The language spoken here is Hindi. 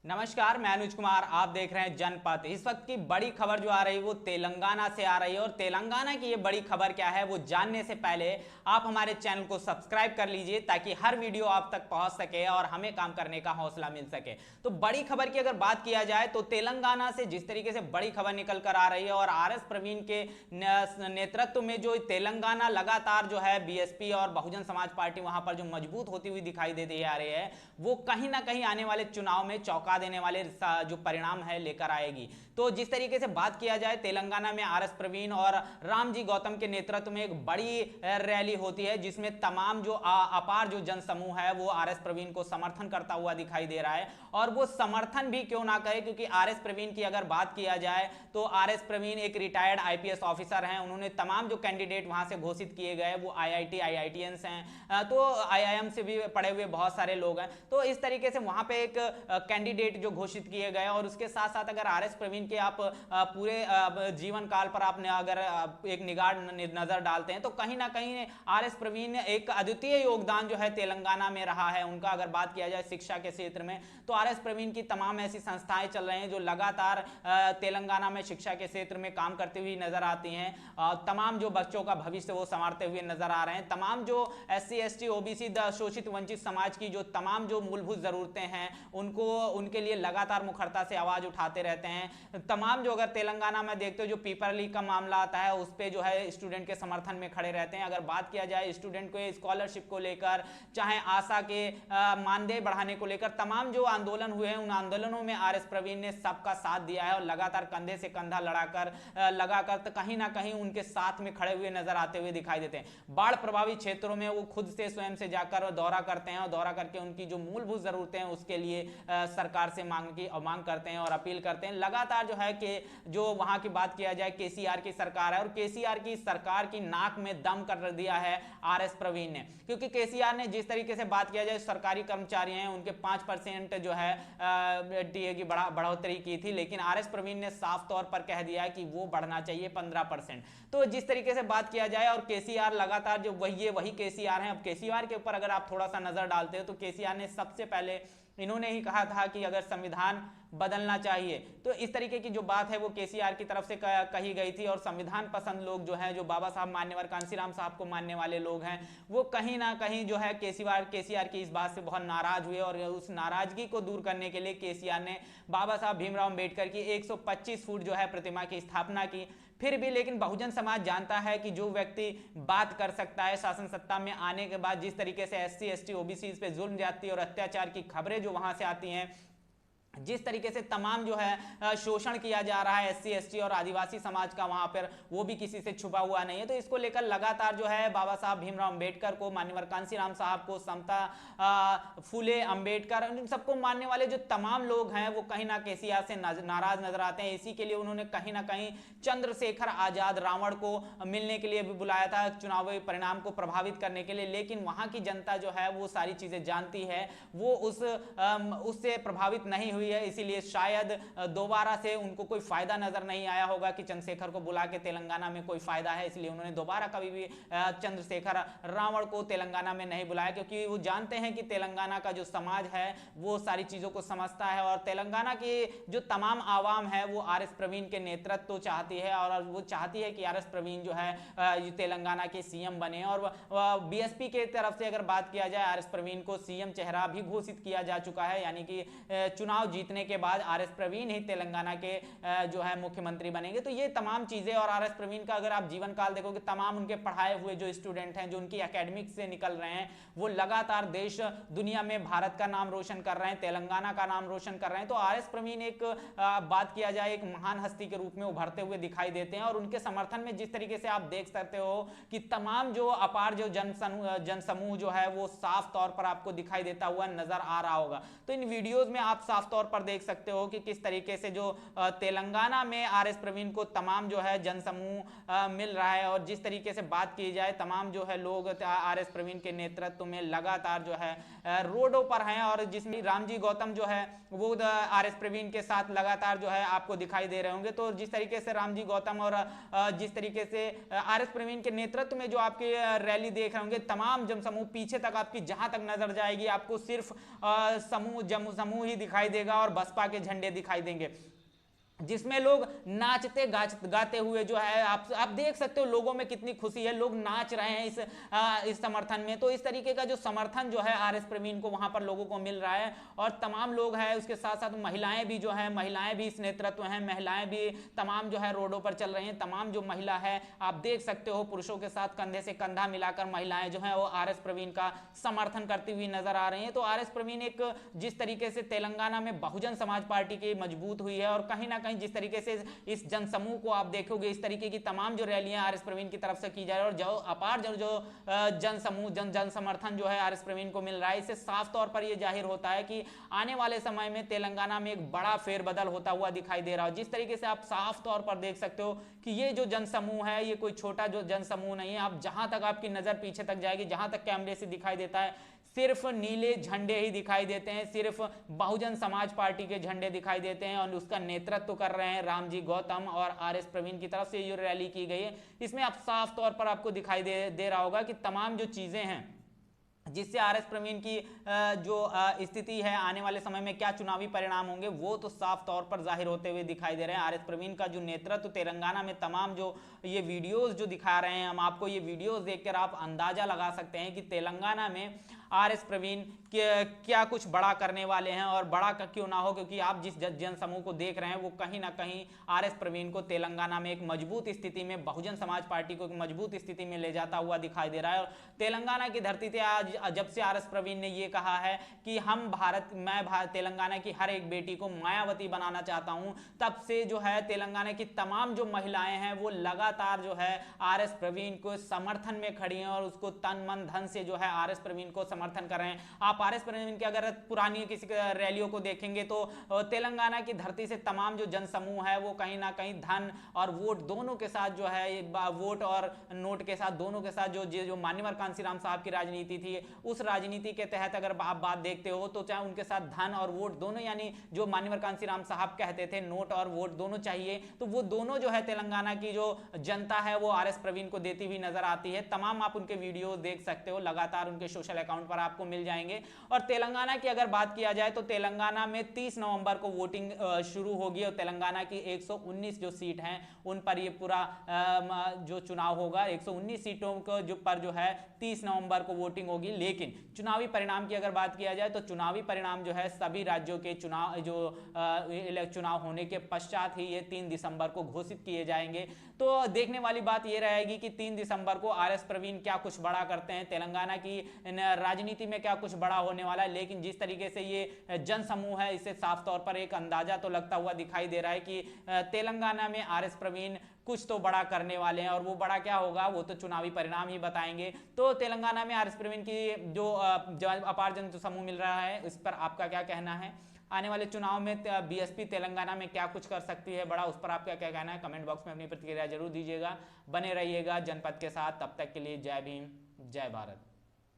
नमस्कार, मैं अनुज कुमार। आप देख रहे हैं जनपथ। इस वक्त की बड़ी खबर जो आ रही है वो तेलंगाना से आ रही है और तेलंगाना की ये बड़ी खबर क्या है वो जानने से पहले आप हमारे चैनल को सब्सक्राइब कर लीजिए ताकि हर वीडियो आप तक पहुंच सके और हमें काम करने का हौसला मिल सके। तो बड़ी खबर की अगर बात किया जाए तो तेलंगाना से जिस तरीके से बड़ी खबर निकल कर आ रही है और आर एस प्रवीण के नेतृत्व में जो तेलंगाना लगातार जो है बीएसपी और बहुजन समाज पार्टी वहां पर जो मजबूत होती हुई दिखाई देती आ रही है वो कहीं ना कहीं आने वाले चुनाव में चौंका देने वाले जो परिणाम है लेकर आएगी। तो जिस तरीके से बात किया जाए तेलंगाना में आर एस प्रवीण और रामजी गौतम के नेतृत्व में एक बड़ी रैली होती है जिसमें तमाम जो अपार जो जनसमूह है वो आर एस प्रवीण को समर्थन करता हुआ दिखाई दे रहा है। और वो समर्थन भी क्यों ना करे, क्योंकि आर एस प्रवीण की अगर बात किया जाए तो आर एस प्रवीण एक रिटायर्ड आईपीएस ऑफिसर हैं। उन्होंने तमाम जो कैंडिडेट वहां से घोषित किए गए वो आईआईटी आईआईटीएंस हैं, तो आईआईएम से भी पढ़े हुए बहुत सारे लोग हैं। तो इस तरीके से वहां पे एक कैंडिडेट जो घोषित किए गए और उसके साथ साथ अगर आर एस प्रवीण के आप पूरे जीवन काल पर आपने अगर एक निगाह नजर डालते हैं तो कहीं ना कहीं आर एस प्रवीण एक अद्वितीय योगदान जो है तेलंगाना में रहा है उनका। अगर बात किया जाए शिक्षा के क्षेत्र में तो आर एस प्रवीण की तमाम ऐसी संस्थाएं चल रही हैं जो लगातार तेलंगाना में शिक्षा के क्षेत्र में काम करती हुई नजर आती हैं। तमाम जो बच्चों का भविष्य वो संवारते हुए नजर आ रहे हैं। तमाम जो एससी एसटी ओबीसी शोषित वंचित समाज की जो तमाम जो मूलभूत जरूरतें हैं उनको उनके लिए लगातार मुखरता से आवाज उठाते रहते हैं। तमाम जो अगर तेलंगाना में देखते हो जो पेपर लीक का मामला आता है उस पे जो है स्टूडेंट के समर्थन में खड़े रहते हैं। अगर बात किया जाए स्टूडेंट को स्कॉलरशिप को लेकर, चाहे आशा के मानदेय बढ़ाने को लेकर तमाम जो आंदोलन हुए हैं उन आंदोलनों में आर एस प्रवीण ने सबका साथ दिया है और लगातार कंधे से कंधा लगाकर तो कहीं ना कहीं उनके साथ में खड़े हुए नजर आते हुए दिखाई देते हैं। बाढ़ प्रभावित क्षेत्रों में वो खुद से स्वयं से जाकर दौरा करते हैं और दौरा करके उनकी जो मूलभूत जरूरतें हैं उसके लिए सरकार से मांग करते हैं और अपील करते हैं। लगातार जो है कि जो वहां की बात किया जाए केसीआर की सरकार है और केसीआर की सरकार की नाक में दम कर दिया है आर एस प्रवीण ने, क्योंकि केसीआर ने जिस तरीके से बात किया जाए सरकारी कर्मचारी हैं उनके 5% जो है टीए की बढ़ोतरी की थी, लेकिन आर एस प्रवीण ने साफ तौर पर कह दिया कि वो बढ़ना चाहिए 15%। तो जिस तरीके से बात किया जाए और केसीआर लगातार जो वही केसीआर हैं। अब केसीआर के ऊपर अगर आप थोड़ा सा नजर डालते हो तो केसीआर ने सबसे पहले इन्होंने ही कहा था कि अगर संविधान बदलना चाहिए तो इस तरीके की जो बात है वो केसीआर की तरफ से कही गई थी। और संविधान पसंद लोग जो हैं, जो बाबा साहब मान्यवर कांसीराम साहब को मानने वाले लोग हैं, वो कहीं ना कहीं जो है केसीआर की इस बात से बहुत नाराज हुए और उस नाराजगी को दूर करने के लिए केसीआर ने बाबा साहब भीमराव अंबेडकर की 125 फुट जो है प्रतिमा की स्थापना की। फिर भी लेकिन बहुजन समाज जानता है कि जो व्यक्ति बात कर सकता है शासन सत्ता में आने के बाद जिस तरीके से एससी एसटी ओबीसी पे जुल्म जाति और अत्याचार की खबरें जो वहां से आती हैं, जिस तरीके से तमाम जो है शोषण किया जा रहा है एससी एसटी और आदिवासी समाज का वहां पर, वो भी किसी से छुपा हुआ नहीं है। तो इसको लेकर लगातार जो है बाबा साहब भीमराव अंबेडकर को, मान्यवर कांसीराम साहब को, समता फुले अंबेडकर, इन सबको मानने वाले जो तमाम लोग हैं वो कहीं ना केसीआर से नाराज नजर आते हैं। इसी के लिए उन्होंने कहीं ना कहीं चंद्रशेखर आजाद रावण को मिलने के लिए भी बुलाया था चुनावी परिणाम को प्रभावित करने के लिए, लेकिन वहां की जनता जो है वो सारी चीजें जानती है, वो उससे प्रभावित नहीं हुई है। इसीलिए शायद दोबारा से उनको कोई फायदा नजर नहीं आया होगा कि चंद्रशेखर को बुला के तेलंगाना में कोई फायदा है, इसलिए उन्होंने दोबारा कभी भी चंद्रशेखर रावण को तेलंगाना में नहीं बुलाया, क्योंकि वो जानते हैं कि तेलंगाना का जो समाज है वो सारी चीजों को समझता है और तेलंगाना की जो तमाम आवाम है वो आर एस प्रवीण के नेतृत्व चाहती है और वो चाहती है कि आर एस प्रवीण जो है तेलंगाना के सीएम बने। और बीएसपी के तरफ से अगर बात किया जाए आर एस प्रवीण को सीएम चेहरा भी घोषित किया जा चुका है, यानी कि चुनाव जीतने के बाद आर एस प्रवीण ही तेलंगाना के जो है मुख्यमंत्री बनेंगे। तो ये तमाम चीजें, और आर एस प्रवीण का अगर आप जीवन काल देखोगे तमाम उनके पढ़ाए हुए जो स्टूडेंट हैं जो उनकी एकेडमिक से निकल रहे हैं वो लगातार देश दुनिया में भारत का नाम रोशन कर रहे हैं, तेलंगाना का नाम रोशन कर रहे हैं। तो आर एस प्रवीण एक बात किया जाए एक महान हस्ती के रूप में उभरते हुए दिखाई देते हैं और उनके समर्थन में जिस तरीके से आप देख सकते हो कि तमाम जो अपार जो जनसमूह जो है वो साफ तौर पर आपको दिखाई देता हुआ नजर आ रहा होगा। तो इन वीडियोस में आप साफ तौर पर देख सकते हो कि किस तरीके से जो तेलंगाना में आर एस प्रवीण को तमाम जो है जनसमूह मिल रहा है और जिस तरीके से बात की जाए तमाम जो है लोग आर एस प्रवीण के नेतृत्व में लगातार जो है रोडों पर हैं और जिसमें रामजी गौतम जो है वो आर एस प्रवीण के साथ लगातार जो है आपको दिखाई दे रहे होंगे। तो जिस तरीके से रामजी गौतम और जिस तरीके से आर एस प्रवीण के नेतृत्व में जो आपकी रैली देख रहे होंगे तमाम जनसमूह पीछे तक आपकी जहां तक नजर जाएगी आपको सिर्फ समूह ही दिखाई देगा जाएगा और बसपा के झंडे दिखाई देंगे, जिसमें लोग नाचते गाते हुए जो है आप देख सकते हो लोगों में कितनी खुशी है, लोग नाच रहे हैं इस समर्थन में। तो इस तरीके का जो समर्थन जो है आरएस प्रवीण को वहां पर लोगों को मिल रहा है और तमाम लोग हैं, उसके साथ साथ महिलाएं भी जो है, महिलाएं भी इस नेतृत्व हैं, महिलाएं भी तमाम जो है रोडों पर चल रही हैं। तमाम जो महिला है आप देख सकते हो पुरुषों के साथ कंधे से कंधा मिलाकर महिलाएं जो है वो आरएस प्रवीण का समर्थन करती हुई नजर आ रही हैं। तो आरएस प्रवीण एक जिस तरीके से तेलंगाना में बहुजन समाज पार्टी की मजबूत हुई है और कहीं ना कहीं जिस तरीके से इस जनसमूह को आप देखोगे, इस तरीके की तमाम जो रैलियां आरएस प्रवीण की तरफ से की जा रही है और जो अपार जो जनसमूह जन समर्थन जो है आरएस प्रवीण को मिल रहा है, इससे साफ तौर पर यह जाहिर होता है कि आने वाले समय में तेलंगाना में एक बड़ा फेरबदल होता हुआ दिखाई दे रहा है। जिस तरीके से आप साफ तौर पर देख सकते हो कि ये जो जनसमूह है ये कोई छोटा जो जनसमूह नहीं है। आप जहां तक आपकी नजर पीछे तक जाएगी, जहां तक कैमरे से दिखाई देता है, सिर्फ नीले झंडे ही दिखाई देते हैं, सिर्फ बहुजन समाज पार्टी के झंडे दिखाई देते हैं और उसका नेतृत्व कर रहे हैं रामजी गौतम और आरएस प्रवीण की तरफ से जो रैली की गई है, इसमें आप साफ तौर पर आपको दिखाई दे रहा होगा कि तमाम जो चीजें हैं जिससे आरएस प्रवीण की जो स्थिति है आने वाले समय में क्या चुनावी परिणाम होंगे वो तो साफ तौर पर जाहिर होते हुए दिखाई दे रहे हैं। आरएस प्रवीण का जो नेतृत्व तेलंगाना में तमाम जो ये वीडियोस जो दिखा रहे हैं, हम आपको ये वीडियोस देखकर आप अंदाजा लगा सकते हैं कि तेलंगाना में आरएस प्रवीण क्या कुछ बड़ा करने वाले हैं और बड़ा क्यों ना हो, क्योंकि आप जिस जन समूह को देख रहे हैं वो कहीं ना कहीं आरएस प्रवीण को तेलंगाना में एक मजबूत स्थिति में, बहुजन समाज पार्टी को एक मजबूत स्थिति में ले जाता हुआ दिखाई दे रहा है। और तेलंगाना की धरती पे आज जब से आरएस प्रवीण ने ये कहा है कि मैं तेलंगाना की हर एक बेटी को मायावती बनाना चाहता हूं, तब से जो है तेलंगाना की तमाम जो महिलाएं हैं वो लगातार जो है आरएस प्रवीण को समर्थन में खड़ी हैं और उसको तन मन धन से जो है आरएस प्रवीण को समर्थन कर रहे हैं। आप आरएस प्रवीण की अगर पुरानी किसी रैलियों को देखेंगे तो तेलंगाना की धरती से तमाम जो जनसमूह है वो कहीं ना कहीं धन और वोट दोनों के साथ जो है, वोट और नोट के साथ दोनों के साथ जो मान्यवर कांसीराम साहब की राजनीति थी, उस राजनीति के तहत अगर आप बात देखते हो तो चाहे उनके साथ धन और वोट दोनों, यानी जो मान्यवर कांसीराम साहब कहते थे नोट और वोट दोनों चाहिए, तो वो दोनों जो है तेलंगाना की जो जनता है वो आरएस प्रवीण को देती हुई नजर आती है। तमाम आप उनके वीडियो देख सकते हो, लगातार उनके सोशल अकाउंट पर आपको मिल जाएंगे। और तेलंगाना की अगर बात किया जाए तो तेलंगाना में 30 नवंबर को वोटिंग शुरू होगी और तेलंगाना की 119 जो सीट हैं उन पर ये पूरा जो चुनाव होगा, 119 सीटों को जो है 30 नवंबर को वोटिंग होगी। लेकिन चुनावी परिणाम की अगर बात किया जाए तो चुनावी परिणाम जो है सभी राज्यों के चुनाव होने के पश्चात ही ये 3 दिसंबर को घोषित किए जाएंगे। तो देखने वाली बात ये रहेगी कि 3 दिसंबर को आरएस प्रवीण क्या कुछ बड़ा करते हैं, तेलंगाना की राजनीति में क्या कुछ बड़ा होने वाला है। लेकिन जिस तरीके से ये जन समूह है, इससे साफ तौर पर एक अंदाजा तो लगता हुआ दिखाई दे रहा है कि तेलंगाना में आरएस प्रवीण कुछ तो बड़ा करने वाले हैं और वो बड़ा क्या होगा वो तो चुनावी परिणाम ही बताएंगे। तो तेलंगाना में आरएस प्रवीण की जो अपार जन समूह मिल रहा है, इस पर आपका क्या कहना है? आने वाले चुनाव में बीएसपी तेलंगाना में क्या कुछ कर सकती है बड़ा, उस पर आपका क्या कहना है? कमेंट बॉक्स में अपनी प्रतिक्रिया जरूर दीजिएगा। बने रहिएगा जनपद के साथ, तब तक के लिए जय भीम, जय भारत।